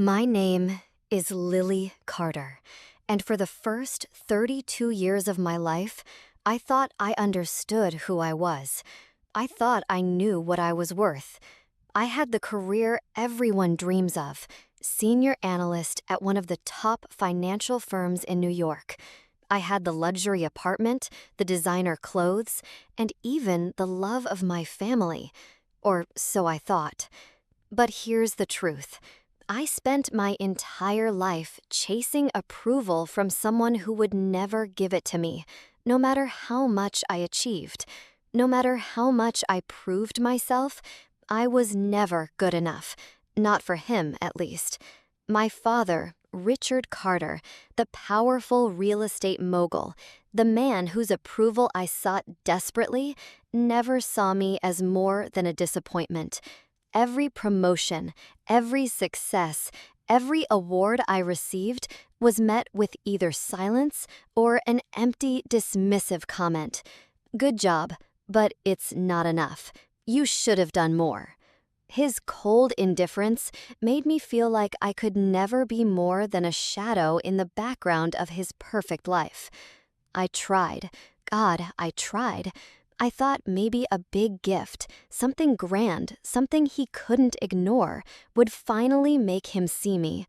My name is Lily Carter, and for the first 32 years of my life, I thought I understood who I was. I thought I knew what I was worth. I had the career everyone dreams of, Senior Analyst at one of the top financial firms in New York. I had the luxury apartment, the designer clothes, and even the love of my family. Or so I thought. But here's the truth. I spent my entire life chasing approval from someone who would never give it to me, no matter how much I achieved. No matter how much I proved myself, I was never good enough. Not for him, at least. My father, Richard Carter, the powerful real estate mogul, the man whose approval I sought desperately, never saw me as more than a disappointment. Every promotion, every success, every award I received was met with either silence or an empty, dismissive comment. "Good job, but it's not enough. You should have done more." His cold indifference made me feel like I could never be more than a shadow in the background of his perfect life. I tried. God, I tried. I thought maybe a big gift, something grand, something he couldn't ignore, would finally make him see me.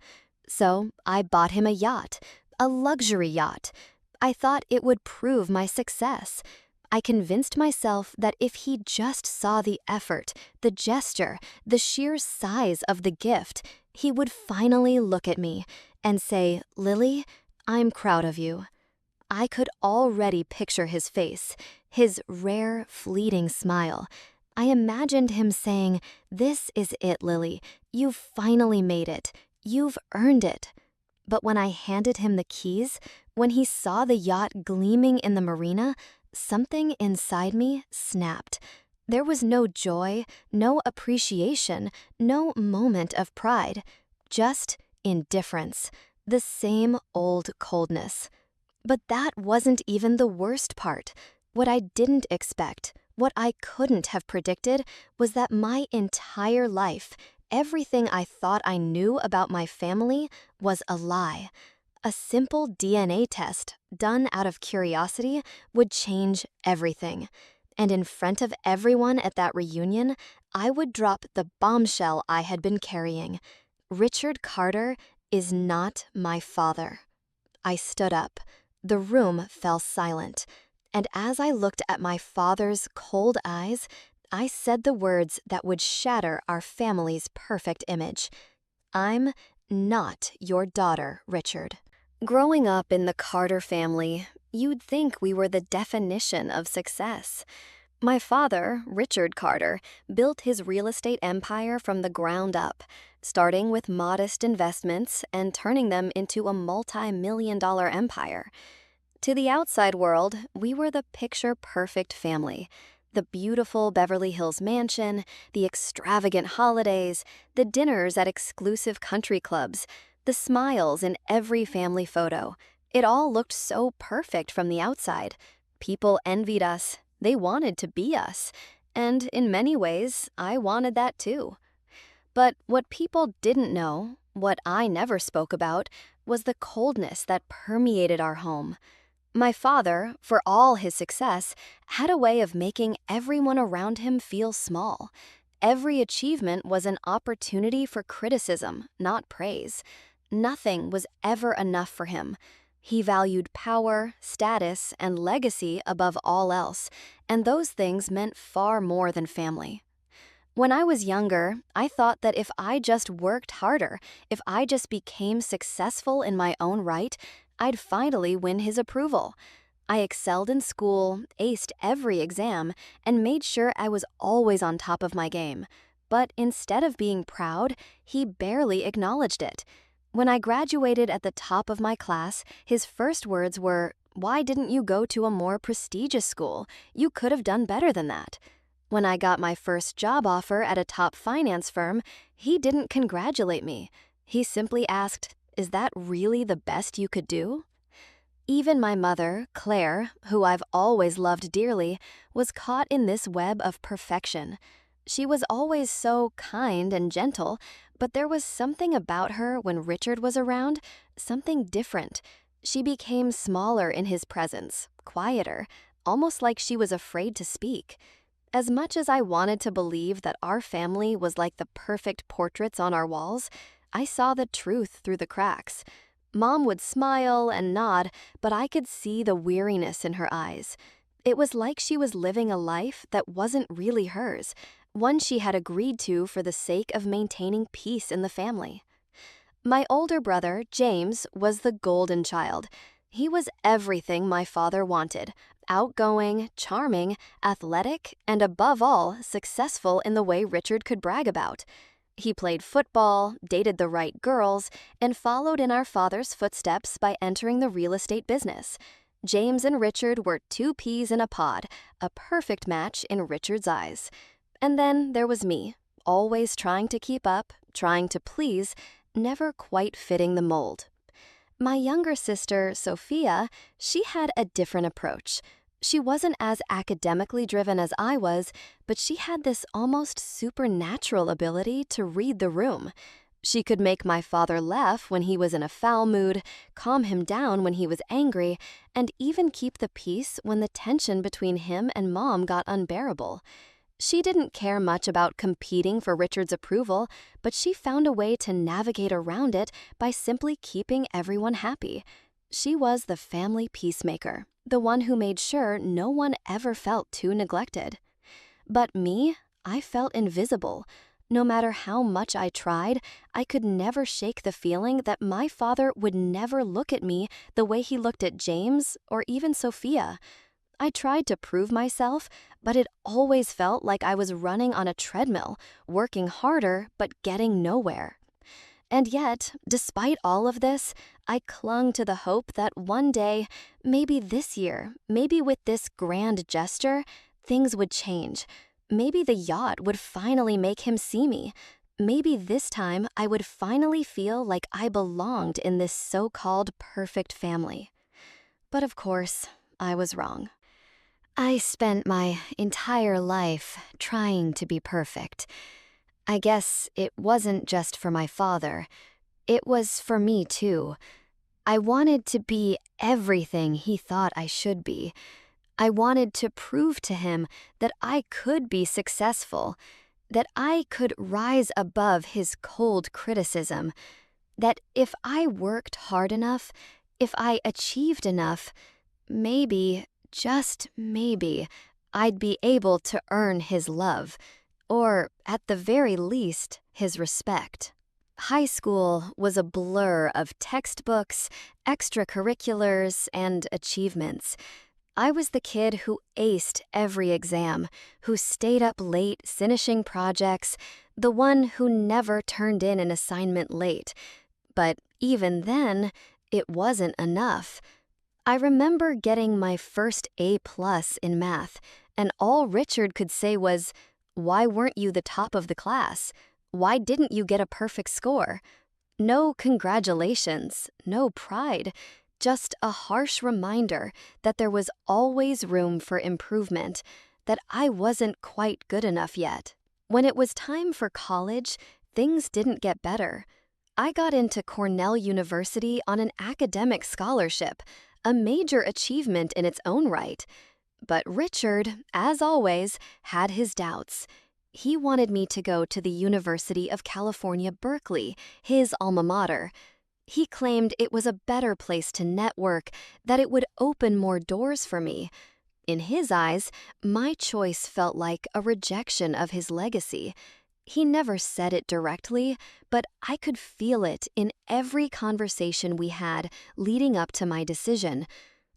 So I bought him a yacht, a luxury yacht. I thought it would prove my success. I convinced myself that if he just saw the effort, the gesture, the sheer size of the gift, he would finally look at me and say, "Lily, I'm proud of you." I could already picture his face, his rare, fleeting smile. I imagined him saying, "This is it, Lily. You've finally made it. You've earned it." But when I handed him the keys, when he saw the yacht gleaming in the marina, something inside me snapped. There was no joy, no appreciation, no moment of pride. Just indifference. The same old coldness. But that wasn't even the worst part. What I didn't expect, what I couldn't have predicted, was that my entire life, everything I thought I knew about my family, was a lie. A simple DNA test, done out of curiosity, would change everything. And in front of everyone at that reunion, I would drop the bombshell I had been carrying. Richard Carter is not my father. I stood up. The room fell silent, and as I looked at my father's cold eyes, I said the words that would shatter our family's perfect image. "I'm not your daughter, Richard." Growing up in the Carter family, you'd think we were the definition of success. My father, Richard Carter, built his real estate empire from the ground up, starting with modest investments and turning them into a multi-million-dollar empire. To the outside world, we were the picture-perfect family. The beautiful Beverly Hills mansion, the extravagant holidays, the dinners at exclusive country clubs, the smiles in every family photo. It all looked so perfect from the outside. People envied us. They wanted to be us. And in many ways, I wanted that too. But what people didn't know, what I never spoke about, was the coldness that permeated our home. My father, for all his success, had a way of making everyone around him feel small. Every achievement was an opportunity for criticism, not praise. Nothing was ever enough for him. He valued power, status, and legacy above all else, and those things meant far more than family. When I was younger, I thought that if I just worked harder, if I just became successful in my own right, I'd finally win his approval. I excelled in school, aced every exam, and made sure I was always on top of my game. But instead of being proud, he barely acknowledged it. When I graduated at the top of my class, his first words were, "Why didn't you go to a more prestigious school? You could have done better than that." When I got my first job offer at a top finance firm, he didn't congratulate me. He simply asked, "Is that really the best you could do?" Even my mother, Claire, who I've always loved dearly, was caught in this web of perfection. She was always so kind and gentle, But there was something about her when Richard was around, something different. She became smaller in his presence, quieter, almost like she was afraid to speak. As much as I wanted to believe that our family was like the perfect portraits on our walls, I saw the truth through the cracks. Mom would smile and nod, but I could see the weariness in her eyes. It was like she was living a life that wasn't really hers, one she had agreed to for the sake of maintaining peace in the family. My older brother, James, was the golden child. He was everything my father wanted: outgoing, charming, athletic, and above all, successful in the way Richard could brag about. He played football, dated the right girls, and followed in our father's footsteps by entering the real estate business. James and Richard were two peas in a pod, a perfect match in Richard's eyes. And then there was me, always trying to keep up, trying to please, never quite fitting the mold. My younger sister, Sophia, she had a different approach. She wasn't as academically driven as I was, but she had this almost supernatural ability to read the room. She could make my father laugh when he was in a foul mood, calm him down when he was angry, and even keep the peace when the tension between him and Mom got unbearable. She didn't care much about competing for Richard's approval, but she found a way to navigate around it by simply keeping everyone happy. She was the family peacemaker, the one who made sure no one ever felt too neglected. But me, I felt invisible. No matter how much I tried, I could never shake the feeling that my father would never look at me the way he looked at James or even Sophia. I tried to prove myself, but it always felt like I was running on a treadmill, working harder but getting nowhere. And yet, despite all of this, I clung to the hope that one day, maybe this year, maybe with this grand gesture, things would change. Maybe the yacht would finally make him see me. Maybe this time I would finally feel like I belonged in this so-called perfect family. But of course, I was wrong. I spent my entire life trying to be perfect. I guess it wasn't just for my father. It was for me too. I wanted to be everything he thought I should be. I wanted to prove to him that I could be successful, that I could rise above his cold criticism, that if I worked hard enough, if I achieved enough, maybe, just maybe, I'd be able to earn his love, or at the very least, his respect. High school was a blur of textbooks, extracurriculars, and achievements. I was the kid who aced every exam, who stayed up late finishing projects, the one who never turned in an assignment late. But even then, it wasn't enough. I remember getting my first A+ in math, and all Richard could say was, "Why weren't you the top of the class? Why didn't you get a perfect score?" No congratulations, no pride, just a harsh reminder that there was always room for improvement, that I wasn't quite good enough yet. When it was time for college, things didn't get better. I got into Cornell University on an academic scholarship, a major achievement in its own right. But Richard, as always, had his doubts. He wanted me to go to the University of California, Berkeley, his alma mater. He claimed it was a better place to network, that it would open more doors for me. In his eyes, my choice felt like a rejection of his legacy. He never said it directly, but I could feel it in every conversation we had leading up to my decision.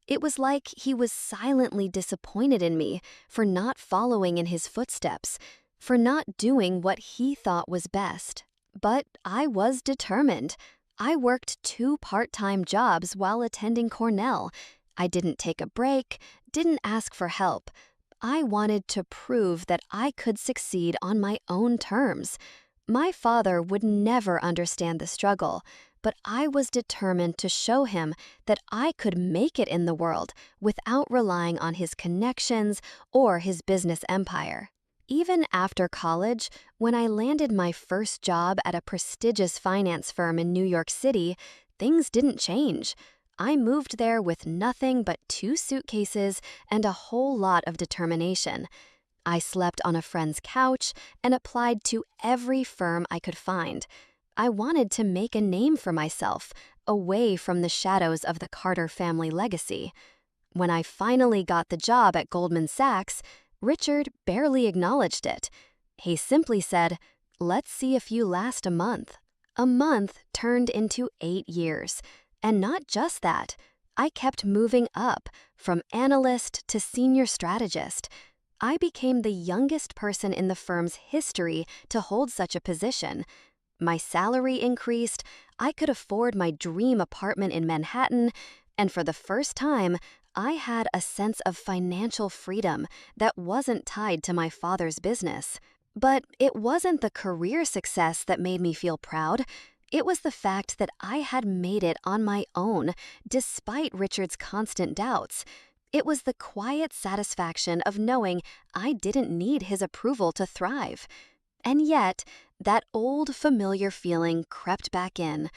It was like he was silently disappointed in me for not following in his footsteps, for not doing what he thought was best. But I was determined. I worked 2 part-time jobs while attending Cornell. I didn't take a break, didn't ask for help. I wanted to prove that I could succeed on my own terms. My father would never understand the struggle, but I was determined to show him that I could make it in the world without relying on his connections or his business empire. Even after college, when I landed my first job at a prestigious finance firm in New York City, things didn't change. I moved there with nothing but 2 suitcases and a whole lot of determination. I slept on a friend's couch and applied to every firm I could find. I wanted to make a name for myself, away from the shadows of the Carter family legacy. When I finally got the job at Goldman Sachs, Richard barely acknowledged it. He simply said, "Let's see if you last a month." A month turned into 8 years. And not just that, I kept moving up, from analyst to senior strategist. I became the youngest person in the firm's history to hold such a position. My salary increased, I could afford my dream apartment in Manhattan, and for the first time, I had a sense of financial freedom that wasn't tied to my father's business. But it wasn't the career success that made me feel proud. It was the fact that I had made it on my own, despite Richard's constant doubts. It was the quiet satisfaction of knowing I didn't need his approval to thrive. And yet, that old familiar feeling crept back in.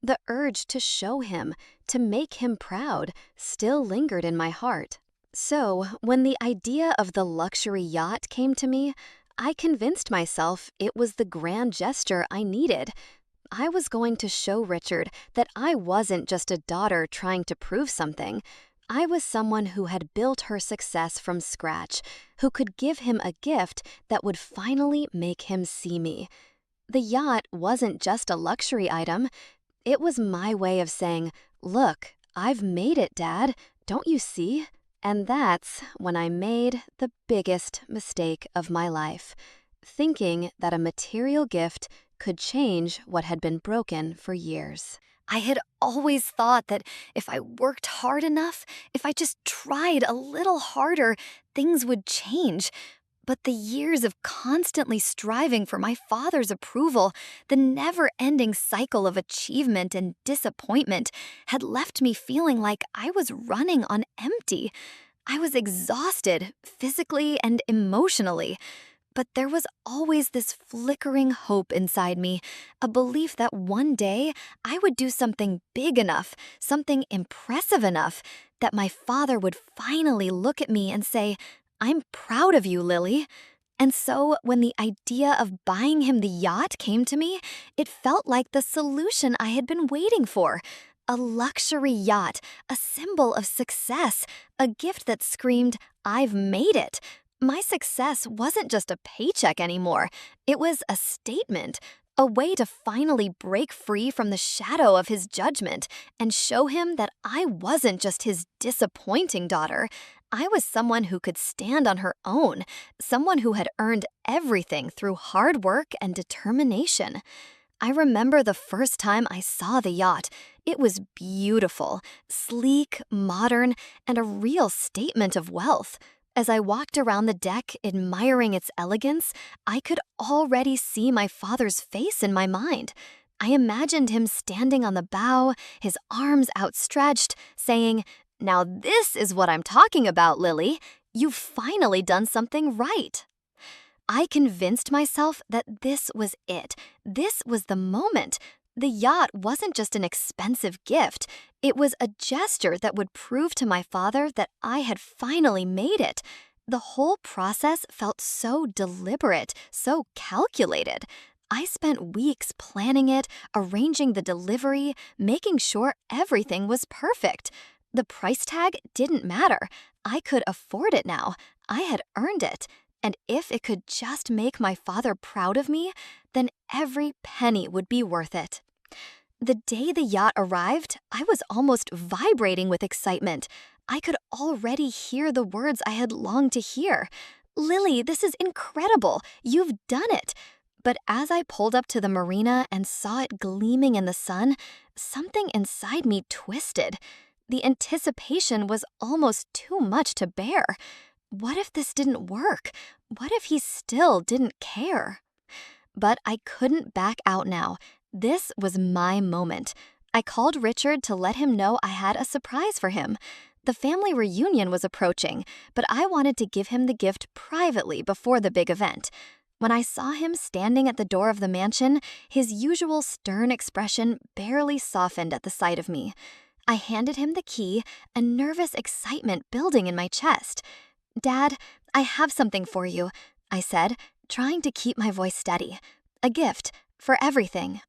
The urge to show him, to make him proud, still lingered in my heart. So, when the idea of the luxury yacht came to me, I convinced myself it was the grand gesture I needed. I was going to show Richard that I wasn't just a daughter trying to prove something. I was someone who had built her success from scratch, who could give him a gift that would finally make him see me. The yacht wasn't just a luxury item. It was my way of saying, "Look, I've made it, Dad. Don't you see?" And that's when I made the biggest mistake of my life, thinking that a material gift could change what had been broken for years. I had always thought that if I worked hard enough, if I just tried a little harder, things would change. But the years of constantly striving for my father's approval, the never-ending cycle of achievement and disappointment, had left me feeling like I was running on empty. I was exhausted, physically and emotionally. But there was always this flickering hope inside me, a belief that one day I would do something big enough, something impressive enough, that my father would finally look at me and say, "I'm proud of you, Lily." And so when the idea of buying him the yacht came to me, it felt like the solution I had been waiting for. A luxury yacht, a symbol of success, a gift that screamed, "I've made it." My success wasn't just a paycheck anymore. It was a statement, a way to finally break free from the shadow of his judgment and show him that I wasn't just his disappointing daughter. I was someone who could stand on her own, someone who had earned everything through hard work and determination. I remember the first time I saw the yacht. It was beautiful, sleek, modern, and a real statement of wealth. As I walked around the deck, admiring its elegance, I could already see my father's face in my mind. I imagined him standing on the bow, his arms outstretched, saying, "Now this is what I'm talking about, Lily. You've finally done something right." I convinced myself that this was it. This was the moment. The yacht wasn't just an expensive gift. It was a gesture that would prove to my father that I had finally made it. The whole process felt so deliberate, so calculated. I spent weeks planning it, arranging the delivery, making sure everything was perfect. The price tag didn't matter. I could afford it now. I had earned it. And if it could just make my father proud of me, then every penny would be worth it. The day the yacht arrived, I was almost vibrating with excitement. I could already hear the words I had longed to hear. "Lily, this is incredible. You've done it." But as I pulled up to the marina and saw it gleaming in the sun, something inside me twisted. The anticipation was almost too much to bear. What if this didn't work? What if he still didn't care? But I couldn't back out now. This was my moment. I called Richard to let him know I had a surprise for him. The family reunion was approaching, but I wanted to give him the gift privately before the big event. When I saw him standing at the door of the mansion, his usual stern expression barely softened at the sight of me. I handed him the key, a nervous excitement building in my chest. "Dad, I have something for you," I said, trying to keep my voice steady. "A gift, for everything."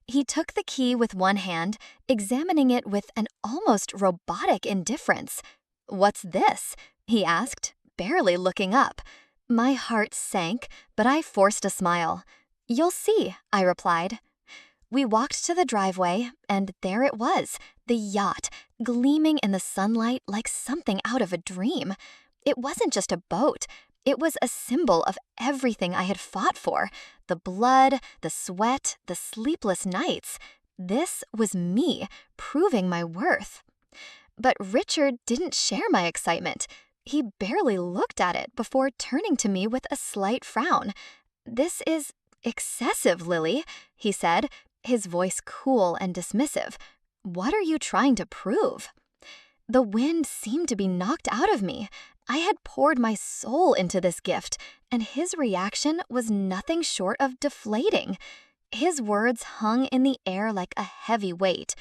He took the key with one hand, examining it with an almost robotic indifference. "What's this?" he asked, barely looking up. My heart sank, but I forced a smile. "You'll see," I replied. We walked to the driveway, and there it was, the yacht, gleaming in the sunlight like something out of a dream. It wasn't just a boat. It was a symbol of everything I had fought for. The blood, the sweat, the sleepless nights. This was me, proving my worth. But Richard didn't share my excitement. He barely looked at it before turning to me with a slight frown. "This is excessive, Lily," he said, his voice cool and dismissive. "What are you trying to prove?" The wind seemed to be knocked out of me. I had poured my soul into this gift, and his reaction was nothing short of deflating. His words hung in the air like a heavy weight.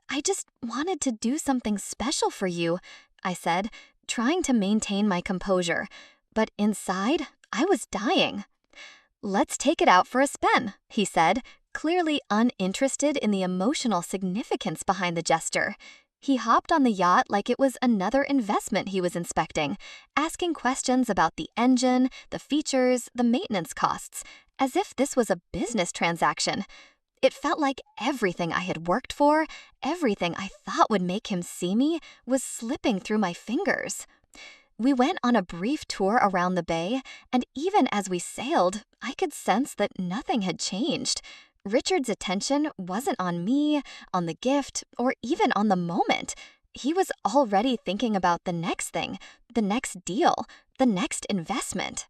"I just wanted to do something special for you," I said, trying to maintain my composure. But inside, I was dying. "Let's take it out for a spin," he said, clearly uninterested in the emotional significance behind the gesture. He hopped on the yacht like it was another investment he was inspecting, asking questions about the engine, the features, the maintenance costs, as if this was a business transaction. It felt like everything I had worked for, everything I thought would make him see me, was slipping through my fingers. We went on a brief tour around the bay, and even as we sailed, I could sense that nothing had changed. Richard's attention wasn't on me, on the gift, or even on the moment. He was already thinking about the next thing, the next deal, the next investment.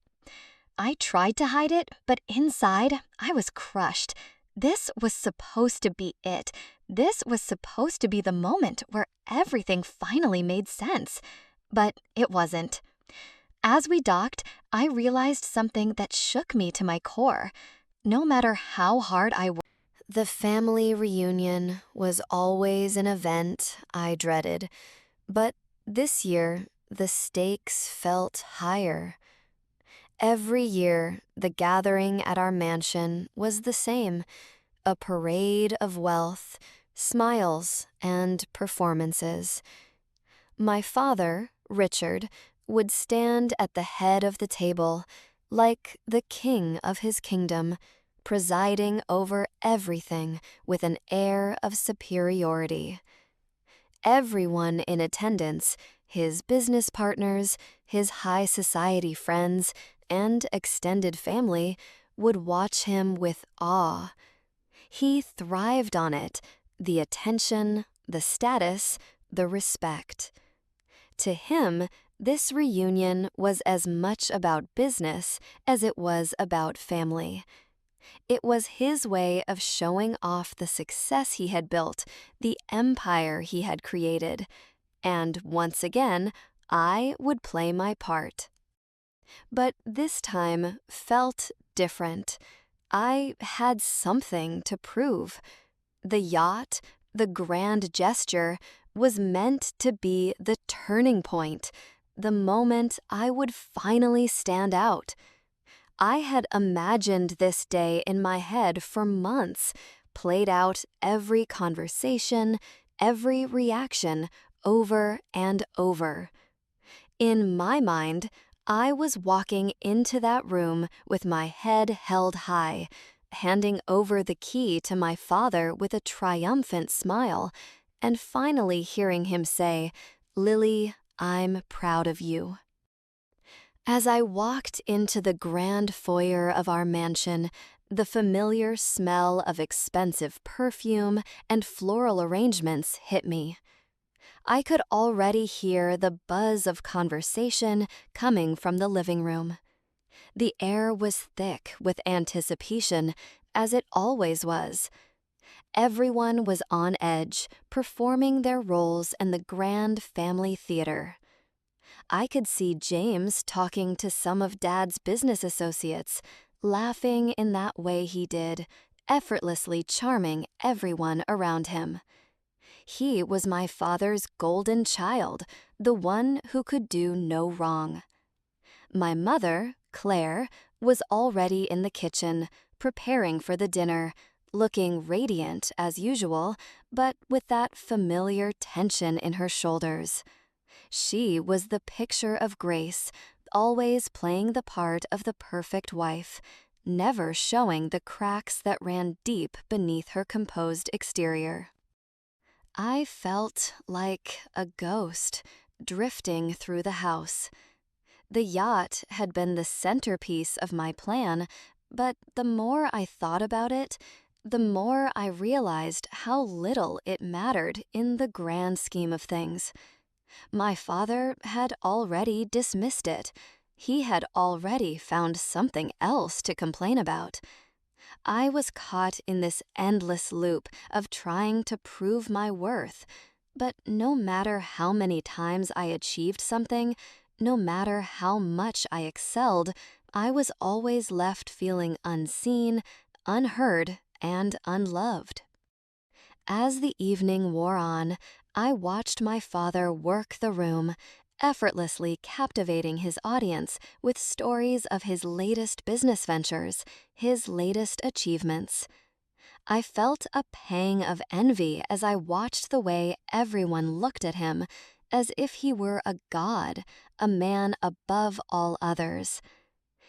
I tried to hide it, but inside, I was crushed. This was supposed to be it. This was supposed to be the moment where everything finally made sense. But it wasn't. As we docked, I realized something that shook me to my core. No matter how hard I worked, the family reunion was always an event I dreaded. But this year, the stakes felt higher. Every year, the gathering at our mansion was the same, a parade of wealth, smiles, and performances. My father, Richard, would stand at the head of the table, like the king of his kingdom, presiding over everything with an air of superiority. Everyone in attendance, his business partners, his high society friends, and extended family, would watch him with awe. He thrived on it, the attention, the status, the respect. To him, this reunion was as much about business as it was about family. It was his way of showing off the success he had built, the empire he had created. And once again, I would play my part. But this time felt different. I had something to prove. The yacht, the grand gesture, was meant to be the turning point, the moment I would finally stand out. I had imagined this day in my head for months, played out every conversation, every reaction, over and over. In my mind, I was walking into that room with my head held high, handing over the key to my father with a triumphant smile, and finally hearing him say, "Lily, I'm proud of you." As I walked into the grand foyer of our mansion, the familiar smell of expensive perfume and floral arrangements hit me. I could already hear the buzz of conversation coming from the living room. The air was thick with anticipation, as it always was. Everyone was on edge, performing their roles in the grand family theater. I could see James talking to some of Dad's business associates, laughing in that way he did, effortlessly charming everyone around him. He was my father's golden child, the one who could do no wrong. My mother, Claire, was already in the kitchen, preparing for the dinner, looking radiant as usual, but with that familiar tension in her shoulders. She was the picture of grace, always playing the part of the perfect wife, never showing the cracks that ran deep beneath her composed exterior. I felt like a ghost drifting through the house. The yacht had been the centerpiece of my plan, but the more I thought about it, the more I realized how little it mattered in the grand scheme of things. My father had already dismissed it. He had already found something else to complain about. I was caught in this endless loop of trying to prove my worth. But no matter how many times I achieved something, no matter how much I excelled, I was always left feeling unseen, unheard, and unloved. As the evening wore on, I watched my father work the room, effortlessly captivating his audience with stories of his latest business ventures, his latest achievements. I felt a pang of envy as I watched the way everyone looked at him, as if he were a god, a man above all others.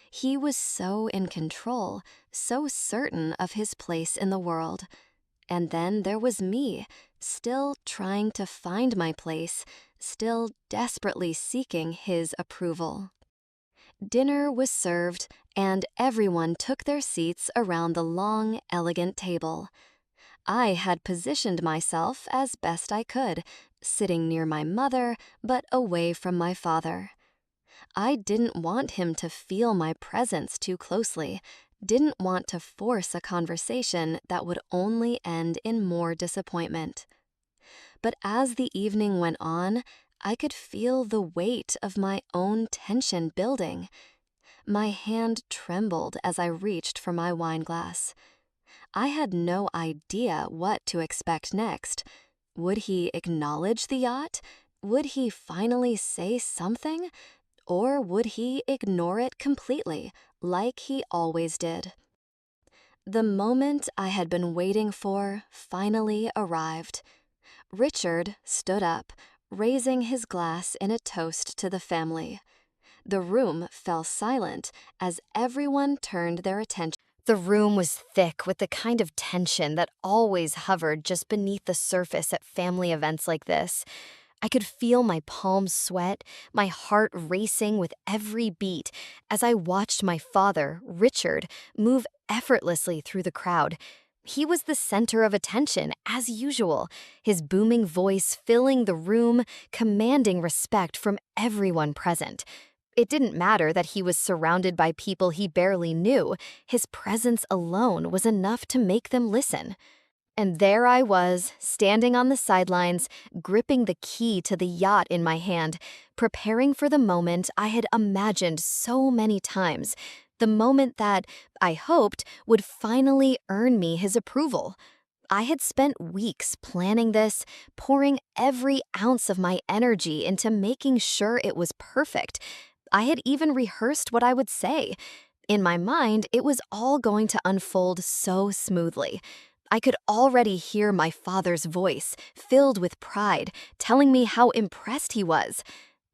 He was so in control, so certain of his place in the world. And then there was me, still trying to find my place, still desperately seeking his approval. Dinner was served, and everyone took their seats around the long, elegant table. I had positioned myself as best I could, sitting near my mother, but away from my father. I didn't want him to feel my presence too closely, didn't want to force a conversation that would only end in more disappointment. But as the evening went on, I could feel the weight of my own tension building. My hand trembled as I reached for my wine glass. I had no idea what to expect next. Would he acknowledge the yacht? Would he finally say something? Or would he ignore it completely, like he always did? The moment I had been waiting for finally arrived. Richard stood up, raising his glass in a toast to the family. The room fell silent as everyone turned their attention. The room was thick with the kind of tension that always hovered just beneath the surface at family events like this. I could feel my palms sweat, my heart racing with every beat as I watched my father, Richard, move effortlessly through the crowd. He was the center of attention, as usual, his booming voice filling the room, commanding respect from everyone present. It didn't matter that he was surrounded by people he barely knew. His presence alone was enough to make them listen. And there I was, standing on the sidelines, gripping the key to the yacht in my hand, preparing for the moment I had imagined so many times, the moment that, I hoped, would finally earn me his approval. I had spent weeks planning this, pouring every ounce of my energy into making sure it was perfect. I had even rehearsed what I would say. In my mind, it was all going to unfold so smoothly. I could already hear my father's voice, filled with pride, telling me how impressed he was.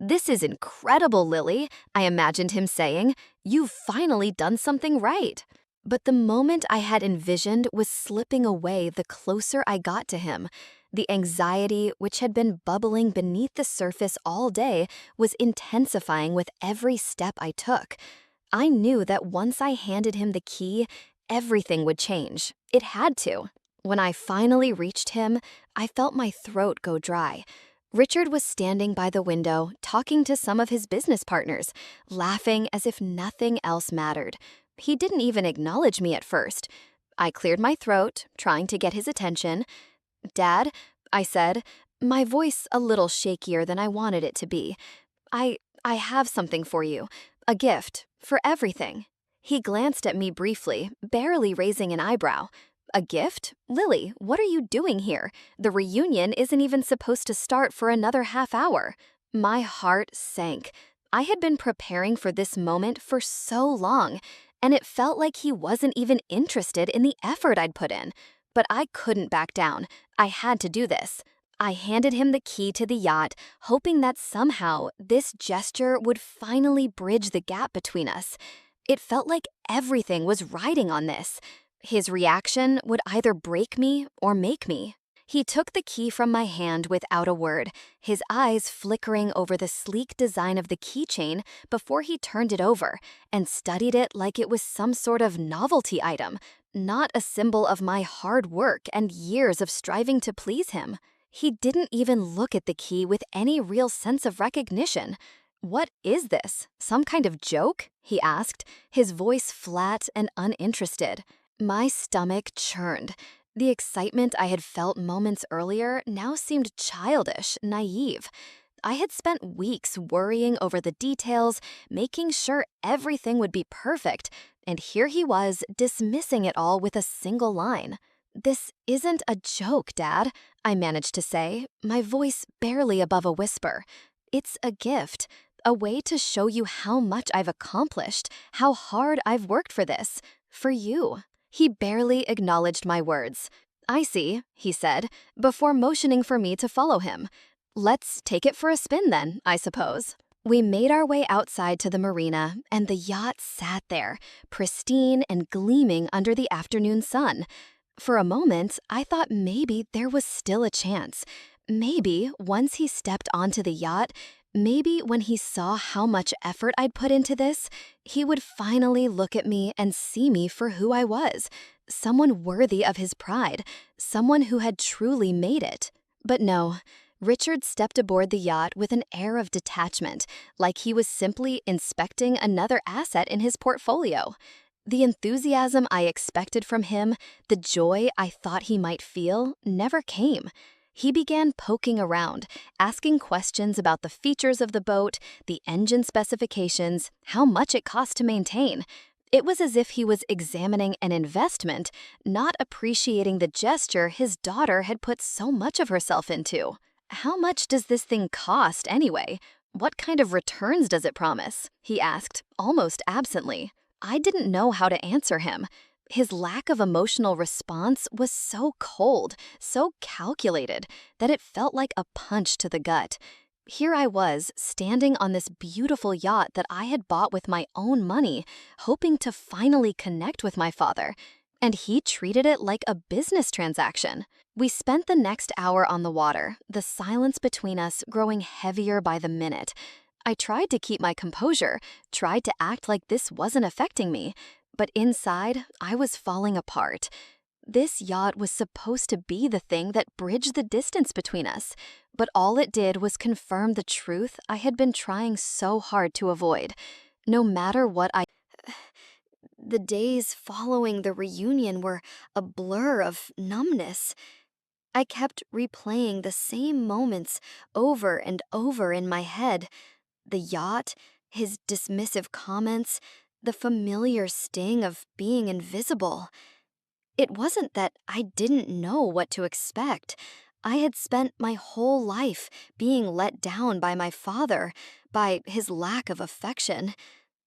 "This is incredible, Lily," I imagined him saying. "You've finally done something right." But the moment I had envisioned was slipping away the closer I got to him. The anxiety, which had been bubbling beneath the surface all day, was intensifying with every step I took. I knew that once I handed him the key, everything would change. It had to. When I finally reached him, I felt my throat go dry. Richard was standing by the window, talking to some of his business partners, laughing as if nothing else mattered. He didn't even acknowledge me at first. I cleared my throat, trying to get his attention. "Dad," I said, my voice a little shakier than I wanted it to be. I have something for you. A gift. For everything." He glanced at me briefly, barely raising an eyebrow. "A gift? Lily, what are you doing here? The reunion isn't even supposed to start for another half hour." My heart sank. I had been preparing for this moment for so long, and it felt like he wasn't even interested in the effort I'd put in. But I couldn't back down. I had to do this. I handed him the key to the yacht, hoping that somehow this gesture would finally bridge the gap between us. It felt like everything was riding on this. His reaction would either break me or make me. He took the key from my hand without a word, his eyes flickering over the sleek design of the keychain before he turned it over and studied it like it was some sort of novelty item, not a symbol of my hard work and years of striving to please him. He didn't even look at the key with any real sense of recognition. "What is this? Some kind of joke?" he asked, his voice flat and uninterested. My stomach churned. The excitement I had felt moments earlier now seemed childish, naive. I had spent weeks worrying over the details, making sure everything would be perfect, and here he was dismissing it all with a single line. "This isn't a joke, Dad," I managed to say, my voice barely above a whisper. "It's a gift, a way to show you how much I've accomplished, how hard I've worked for this, for you." He barely acknowledged my words. "I see," he said, before motioning for me to follow him. "Let's take it for a spin then, I suppose." We made our way outside to the marina, and the yacht sat there, pristine and gleaming under the afternoon sun. For a moment, I thought maybe there was still a chance. Maybe once he stepped onto the yacht, maybe when he saw how much effort I'd put into this, he would finally look at me and see me for who I was, someone worthy of his pride, someone who had truly made it. But no, Richard stepped aboard the yacht with an air of detachment, like he was simply inspecting another asset in his portfolio. The enthusiasm I expected from him, the joy I thought he might feel, never came. He began poking around, asking questions about the features of the boat, the engine specifications, how much it cost to maintain. It was as if he was examining an investment, not appreciating the gesture his daughter had put so much of herself into. "How much does this thing cost, anyway? What kind of returns does it promise?" he asked, almost absently. I didn't know how to answer him. His lack of emotional response was so cold, so calculated, that it felt like a punch to the gut. Here I was, standing on this beautiful yacht that I had bought with my own money, hoping to finally connect with my father, and he treated it like a business transaction. We spent the next hour on the water, the silence between us growing heavier by the minute. I tried to keep my composure, tried to act like this wasn't affecting me, but inside, I was falling apart. This yacht was supposed to be the thing that bridged the distance between us, but all it did was confirm the truth I had been trying so hard to avoid. No matter what I... The days following the reunion were a blur of numbness. I kept replaying the same moments over and over in my head. The yacht, his dismissive comments, the familiar sting of being invisible. It wasn't that I didn't know what to expect. I had spent my whole life being let down by my father, by his lack of affection.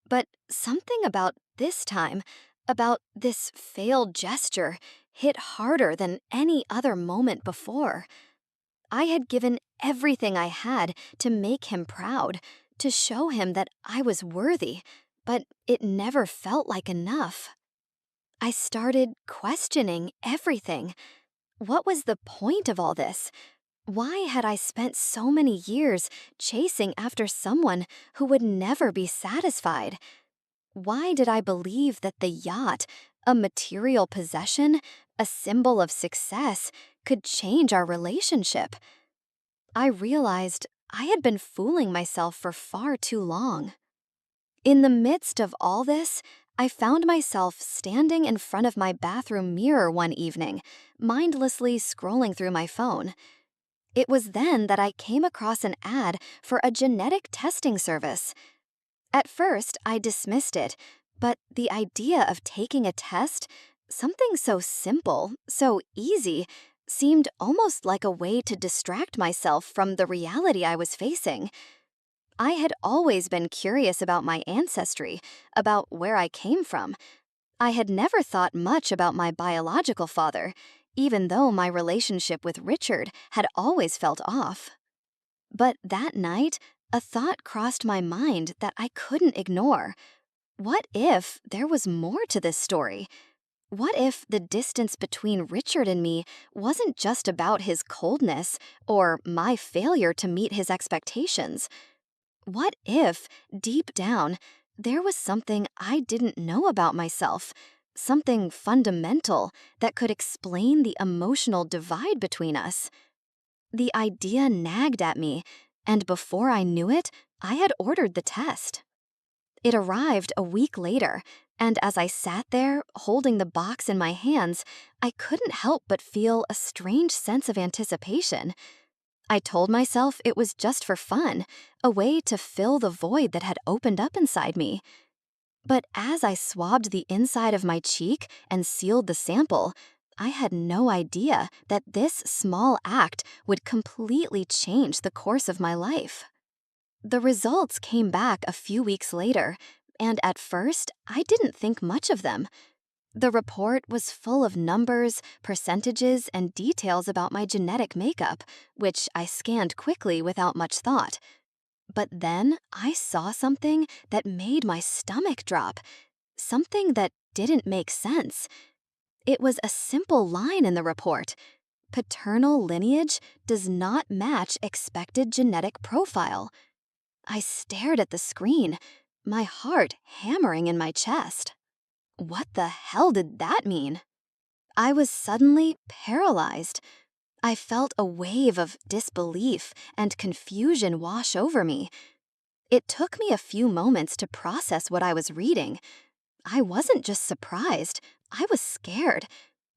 But something about this time, about this failed gesture, hit harder than any other moment before. I had given everything I had to make him proud, to show him that I was worthy, but it never felt like enough. I started questioning everything. What was the point of all this? Why had I spent so many years chasing after someone who would never be satisfied? Why did I believe that the yacht, a material possession, a symbol of success, could change our relationship? I realized I had been fooling myself for far too long. In the midst of all this, I found myself standing in front of my bathroom mirror one evening, mindlessly scrolling through my phone. It was then that I came across an ad for a genetic testing service. At first, I dismissed it, but the idea of taking a test, something so simple, so easy, seemed almost like a way to distract myself from the reality I was facing. I had always been curious about my ancestry, about where I came from. I had never thought much about my biological father, even though my relationship with Richard had always felt off. But that night, a thought crossed my mind that I couldn't ignore. What if there was more to this story? What if the distance between Richard and me wasn't just about his coldness or my failure to meet his expectations? What if, deep down, there was something I didn't know about myself, something fundamental that could explain the emotional divide between us? The idea nagged at me, and before I knew it, I had ordered the test. It arrived a week later, and as I sat there, holding the box in my hands, I couldn't help but feel a strange sense of anticipation. I told myself it was just for fun, a way to fill the void that had opened up inside me. But as I swabbed the inside of my cheek and sealed the sample, I had no idea that this small act would completely change the course of my life. The results came back a few weeks later, and at first, I didn't think much of them. The report was full of numbers, percentages, and details about my genetic makeup, which I scanned quickly without much thought. But then I saw something that made my stomach drop, something that didn't make sense. It was a simple line in the report. Paternal lineage does not match expected genetic profile. I stared at the screen, my heart hammering in my chest. What the hell did that mean? I was suddenly paralyzed. I felt a wave of disbelief and confusion wash over me. It took me a few moments to process what I was reading. I wasn't just surprised, I was scared.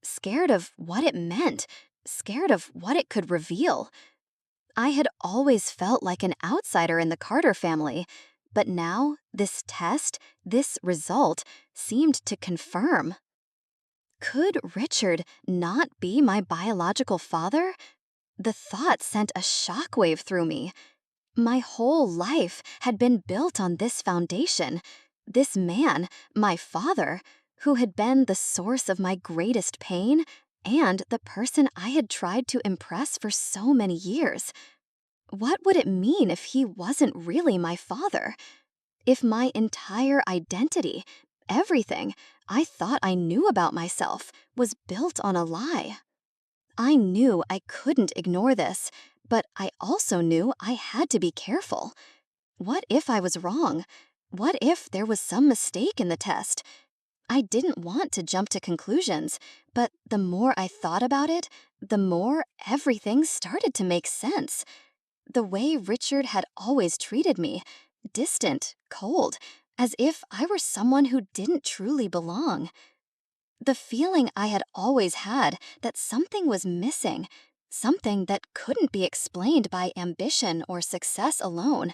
Scared of what it meant, scared of what it could reveal. I had always felt like an outsider in the Carter family, but now this test, this result, seemed to confirm. Could Richard not be my biological father? The thought sent a shockwave through me. My whole life had been built on this foundation. This man, my father, who had been the source of my greatest pain and the person I had tried to impress for so many years. What would it mean if he wasn't really my father? If my entire identity, everything I thought I knew about myself, was built on a lie? I knew I couldn't ignore this, but I also knew I had to be careful. What if I was wrong? What if there was some mistake in the test? I didn't want to jump to conclusions, but the more I thought about it, the more everything started to make sense. The way Richard had always treated me, distant, cold, as if I were someone who didn't truly belong. The feeling I had always had that something was missing, something that couldn't be explained by ambition or success alone.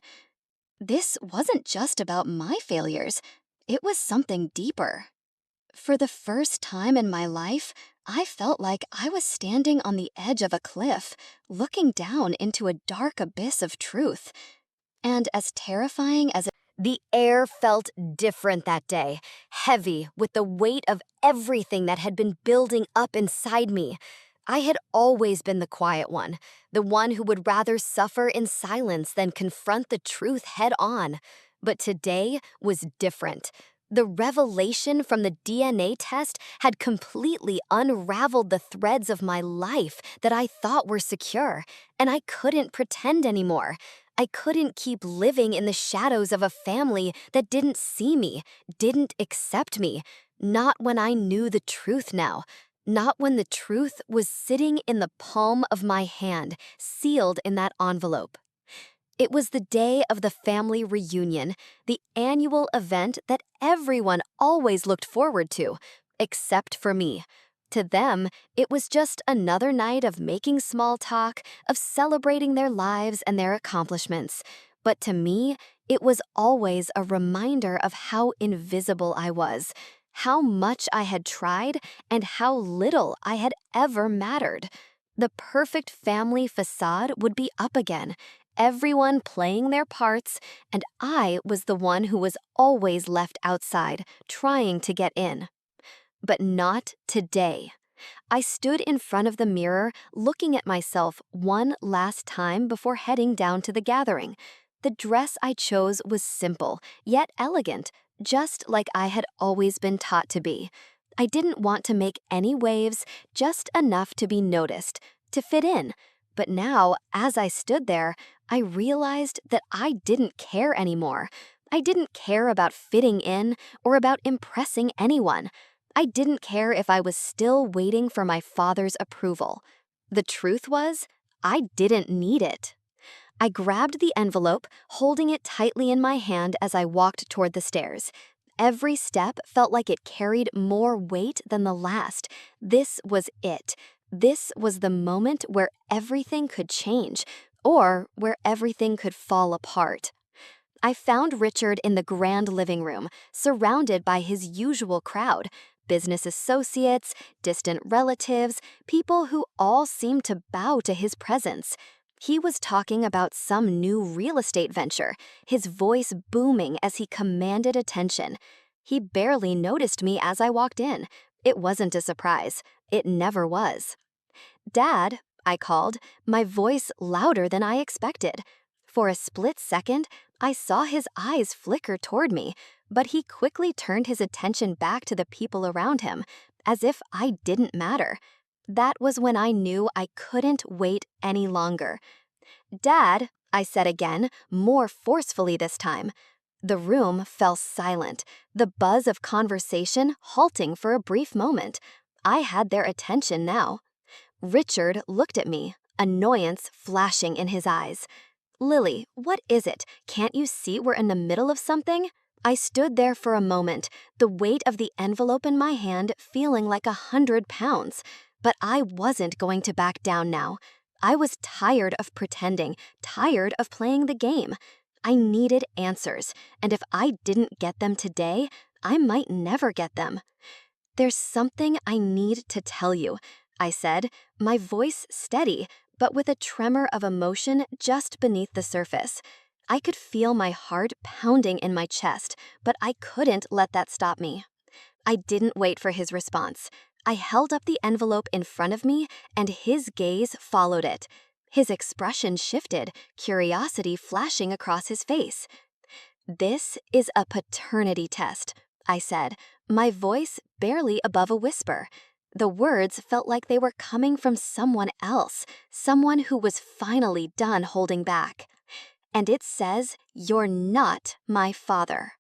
This wasn't just about my failures, it was something deeper. For the first time in my life, I felt like I was standing on the edge of a cliff, looking down into a dark abyss of truth. And as terrifying as the air felt different that day, heavy with the weight of everything that had been building up inside me. I had always been the quiet one, the one who would rather suffer in silence than confront the truth head on. But today was different. The revelation from the DNA test had completely unraveled the threads of my life that I thought were secure, and I couldn't pretend anymore. I couldn't keep living in the shadows of a family that didn't see me, didn't accept me, not when I knew the truth now, not when the truth was sitting in the palm of my hand, sealed in that envelope. It was the day of the family reunion, the annual event that everyone always looked forward to, except for me. To them, it was just another night of making small talk, of celebrating their lives and their accomplishments. But to me, it was always a reminder of how invisible I was, how much I had tried, and how little I had ever mattered. The perfect family facade would be up again, everyone playing their parts, and I was the one who was always left outside, trying to get in. But not today. I stood in front of the mirror, looking at myself one last time before heading down to the gathering. The dress I chose was simple, yet elegant, just like I had always been taught to be. I didn't want to make any waves, just enough to be noticed, to fit in. But now, as I stood there, I realized that I didn't care anymore. I didn't care about fitting in or about impressing anyone. I didn't care if I was still waiting for my father's approval. The truth was, I didn't need it. I grabbed the envelope, holding it tightly in my hand as I walked toward the stairs. Every step felt like it carried more weight than the last. This was it. This was the moment where everything could change, or where everything could fall apart. I found Richard in the grand living room, surrounded by his usual crowd: business associates, distant relatives, people who all seemed to bow to his presence. He was talking about some new real estate venture, his voice booming as he commanded attention. He barely noticed me as I walked in. It wasn't a surprise. It never was. "Dad," I called, my voice louder than I expected. For a split second, I saw his eyes flicker toward me, but he quickly turned his attention back to the people around him, as if I didn't matter. That was when I knew I couldn't wait any longer. "Dad," I said again, more forcefully this time. The room fell silent, the buzz of conversation halting for a brief moment. I had their attention now. Richard looked at me, annoyance flashing in his eyes. "Lily, what is it? Can't you see we're in the middle of something?" I stood there for a moment, the weight of the envelope in my hand feeling like 100 pounds. But I wasn't going to back down now. I was tired of pretending, tired of playing the game. I needed answers, and if I didn't get them today, I might never get them. "There's something I need to tell you," I said, my voice steady, but with a tremor of emotion just beneath the surface. I could feel my heart pounding in my chest, but I couldn't let that stop me. I didn't wait for his response. I held up the envelope in front of me, and his gaze followed it. His expression shifted, curiosity flashing across his face. "This is a paternity test," I said, my voice barely above a whisper. The words felt like they were coming from someone else, someone who was finally done holding back. "And it says, you're not my father."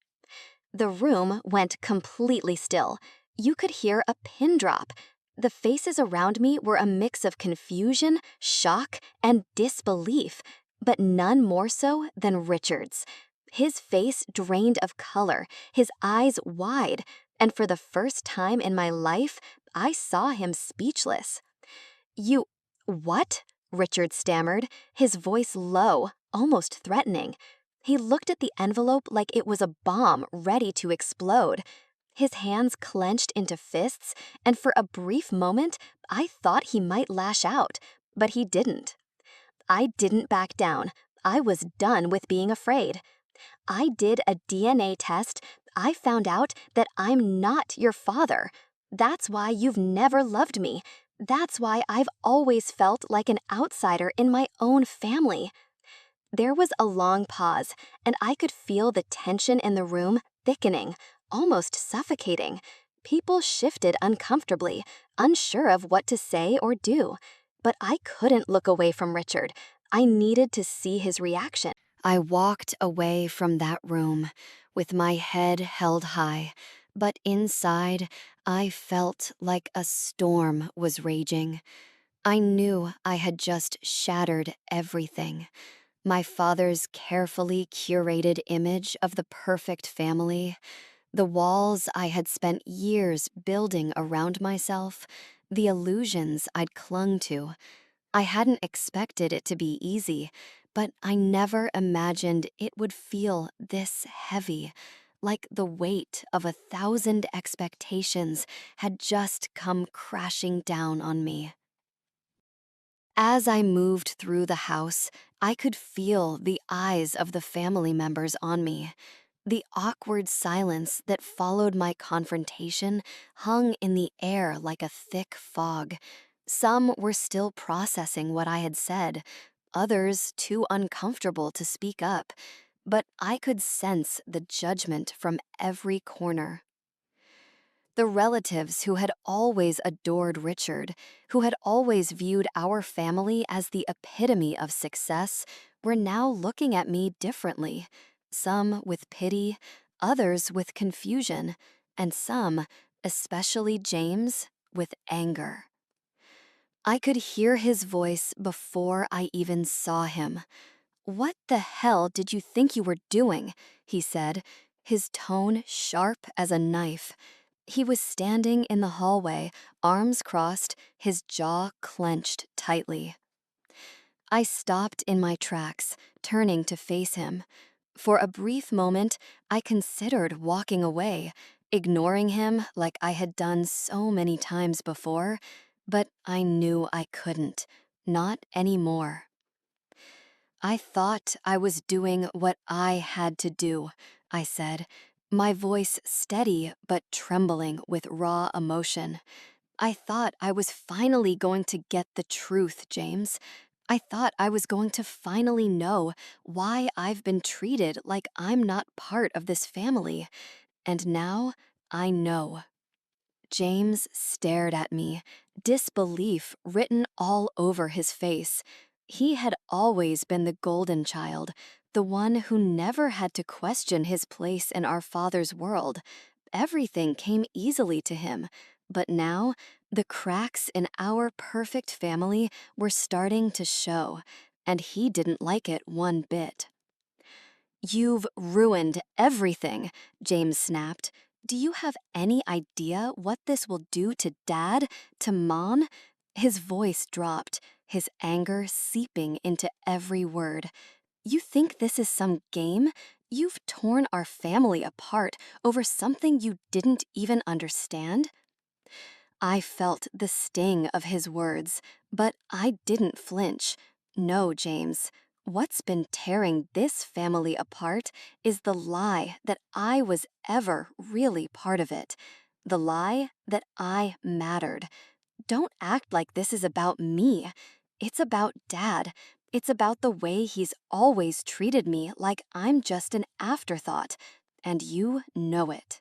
The room went completely still. You could hear a pin drop. The faces around me were a mix of confusion, shock, and disbelief, but none more so than Richard's. His face drained of color, his eyes wide, and for the first time in my life, I saw him speechless. "You... what?" Richard stammered, his voice low, almost threatening. He looked at the envelope like it was a bomb ready to explode. His hands clenched into fists, and for a brief moment, I thought he might lash out, but he didn't. I didn't back down. I was done with being afraid. "I did a DNA test. I found out that I'm not your father. That's why you've never loved me. That's why I've always felt like an outsider in my own family." There was a long pause, and I could feel the tension in the room thickening, almost suffocating. People shifted uncomfortably, unsure of what to say or do. But I couldn't look away from Richard. I needed to see his reaction. I walked away from that room, with my head held high, but inside, I felt like a storm was raging. I knew I had just shattered everything. My father's carefully curated image of the perfect family, the walls I had spent years building around myself, the illusions I'd clung to. I hadn't expected it to be easy, but I never imagined it would feel this heavy, like the weight of 1,000 expectations had just come crashing down on me. As I moved through the house, I could feel the eyes of the family members on me. The awkward silence that followed my confrontation hung in the air like a thick fog. Some were still processing what I had said, others too uncomfortable to speak up, but I could sense the judgment from every corner. The relatives who had always adored Richard, who had always viewed our family as the epitome of success, were now looking at me differently. Some with pity, others with confusion, and some, especially James, with anger. I could hear his voice before I even saw him. "What the hell did you think you were doing?" he said, his tone sharp as a knife. He was standing in the hallway, arms crossed, his jaw clenched tightly. I stopped in my tracks, turning to face him. For a brief moment, I considered walking away, ignoring him like I had done so many times before, but I knew I couldn't, not anymore. "I thought I was doing what I had to do," I said, my voice steady but trembling with raw emotion. "I thought I was finally going to get the truth, James. I thought I was going to finally know why I've been treated like I'm not part of this family. And now I know." James stared at me, disbelief written all over his face. He had always been the golden child, the one who never had to question his place in our father's world. Everything came easily to him, but now the cracks in our perfect family were starting to show, and he didn't like it one bit. "You've ruined everything," James snapped. "Do you have any idea what this will do to Dad, to Mom?" His voice dropped, his anger seeping into every word. "You think this is some game? You've torn our family apart over something you didn't even understand?" I felt the sting of his words, but I didn't flinch. "No, James. What's been tearing this family apart is the lie that I was ever really part of it. The lie that I mattered. Don't act like this is about me. It's about Dad. It's about the way he's always treated me like I'm just an afterthought. And you know it."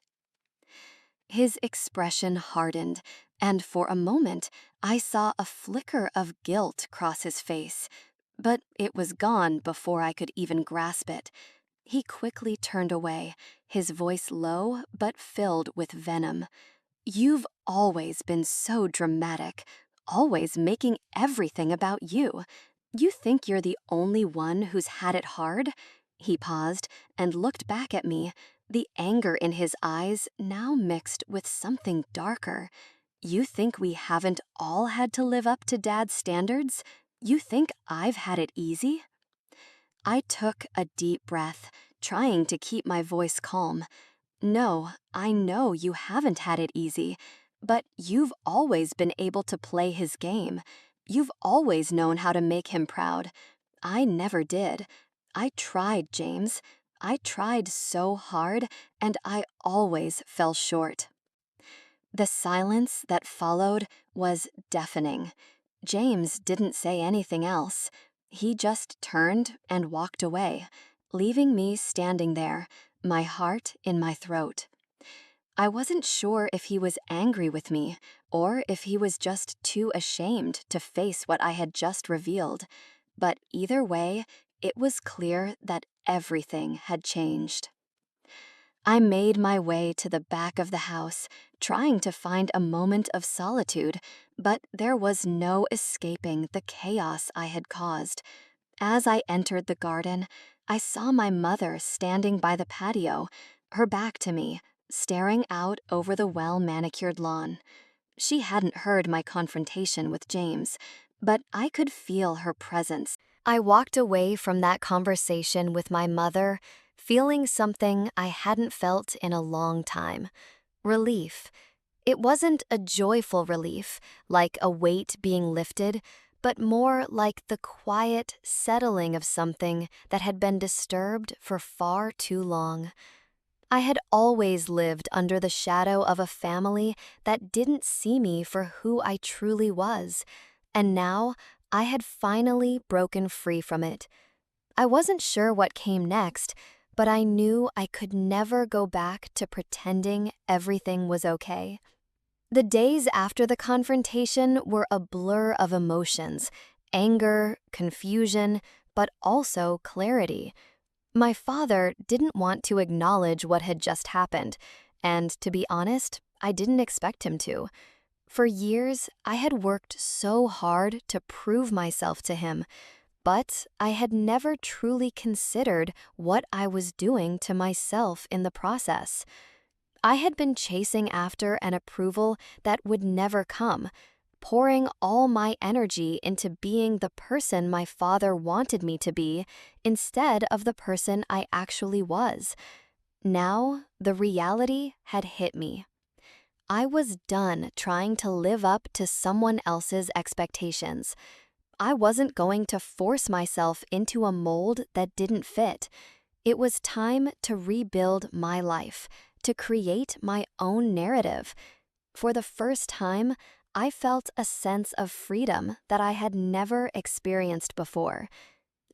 His expression hardened, and for a moment I saw a flicker of guilt cross his face, but it was gone before I could even grasp it. He quickly turned away, his voice low but filled with venom. "You've always been so dramatic, always making everything about you. You think you're the only one who's had it hard?" He paused and looked back at me, the anger in his eyes now mixed with something darker. "You think we haven't all had to live up to Dad's standards? You think I've had it easy?" I took a deep breath, trying to keep my voice calm. "No, I know you haven't had it easy, but you've always been able to play his game. You've always known how to make him proud. I never did. I tried, James. I tried so hard, and I always fell short." The silence that followed was deafening. James didn't say anything else. He just turned and walked away, leaving me standing there, my heart in my throat. I wasn't sure if he was angry with me or if he was just too ashamed to face what I had just revealed. But either way, it was clear that everything had changed. I made my way to the back of the house, trying to find a moment of solitude, but there was no escaping the chaos I had caused. As I entered the garden, I saw my mother standing by the patio, her back to me, staring out over the well-manicured lawn. She hadn't heard my confrontation with James, but I could feel her presence. I walked away from that conversation with my mother, feeling something I hadn't felt in a long time. Relief. It wasn't a joyful relief, like a weight being lifted, but more like the quiet settling of something that had been disturbed for far too long. I had always lived under the shadow of a family that didn't see me for who I truly was, and now I had finally broken free from it. I wasn't sure what came next, but I knew I could never go back to pretending everything was okay. The days after the confrontation were a blur of emotions, anger, confusion, but also clarity. My father didn't want to acknowledge what had just happened, and to be honest, I didn't expect him to. For years, I had worked so hard to prove myself to him, but I had never truly considered what I was doing to myself in the process. I had been chasing after an approval that would never come, pouring all my energy into being the person my father wanted me to be instead of the person I actually was. Now, the reality had hit me. I was done trying to live up to someone else's expectations. I wasn't going to force myself into a mold that didn't fit. It was time to rebuild my life, to create my own narrative. For the first time, I felt a sense of freedom that I had never experienced before.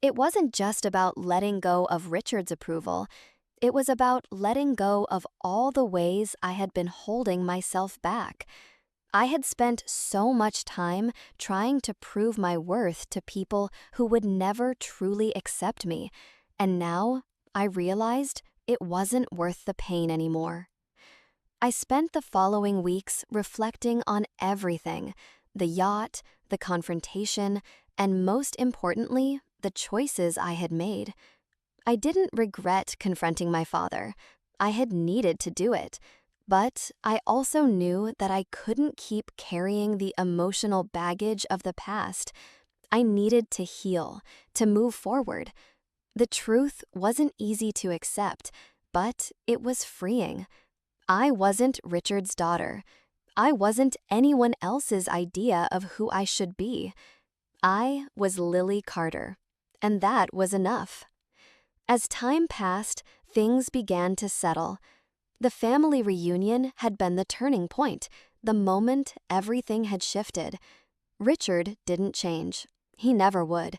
It wasn't just about letting go of Richard's approval. It was about letting go of all the ways I had been holding myself back. I had spent so much time trying to prove my worth to people who would never truly accept me, and now I realized it wasn't worth the pain anymore. I spent the following weeks reflecting on everything: the yacht, the confrontation, and most importantly, the choices I had made. I didn't regret confronting my father. I had needed to do it. But I also knew that I couldn't keep carrying the emotional baggage of the past. I needed to heal, to move forward. The truth wasn't easy to accept, but it was freeing. I wasn't Richard's daughter. I wasn't anyone else's idea of who I should be. I was Lily Carter, and that was enough. As time passed, things began to settle. The family reunion had been the turning point, the moment everything had shifted. Richard didn't change. He never would.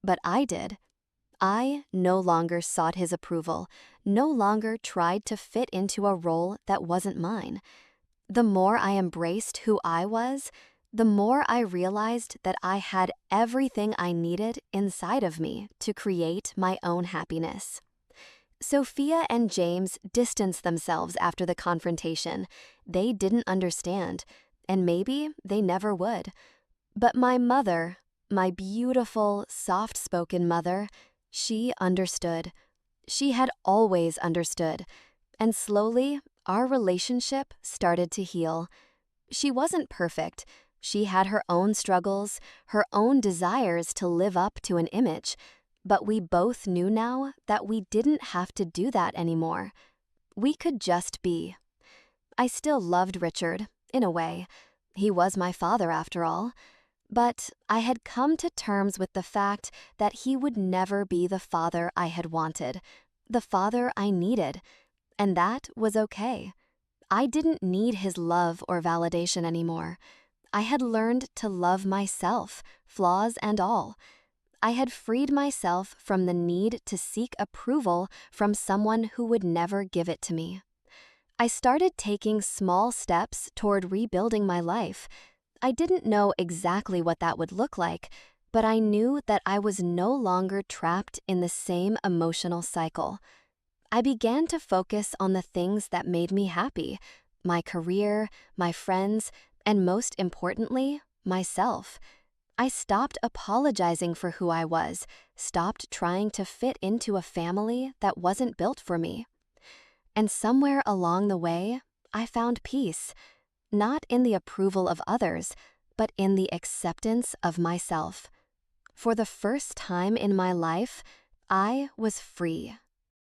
But I did. I no longer sought his approval, no longer tried to fit into a role that wasn't mine. The more I embraced who I was, the more I realized that I had everything I needed inside of me to create my own happiness. Sophia and James distanced themselves after the confrontation. They didn't understand, and maybe they never would. But my mother, my beautiful, soft-spoken mother, she understood. She had always understood. And slowly, our relationship started to heal. She wasn't perfect. She had her own struggles, her own desires to live up to an image. But we both knew now that we didn't have to do that anymore. We could just be. I still loved Richard, in a way. He was my father, after all. But I had come to terms with the fact that he would never be the father I had wanted, the father I needed, and that was okay. I didn't need his love or validation anymore. I had learned to love myself, flaws and all. I had freed myself from the need to seek approval from someone who would never give it to me. I started taking small steps toward rebuilding my life. I didn't know exactly what that would look like, but I knew that I was no longer trapped in the same emotional cycle. I began to focus on the things that made me happy: my career, my friends, and most importantly, myself. I stopped apologizing for who I was, stopped trying to fit into a family that wasn't built for me. And somewhere along the way, I found peace, not in the approval of others, but in the acceptance of myself. For the first time in my life, I was free.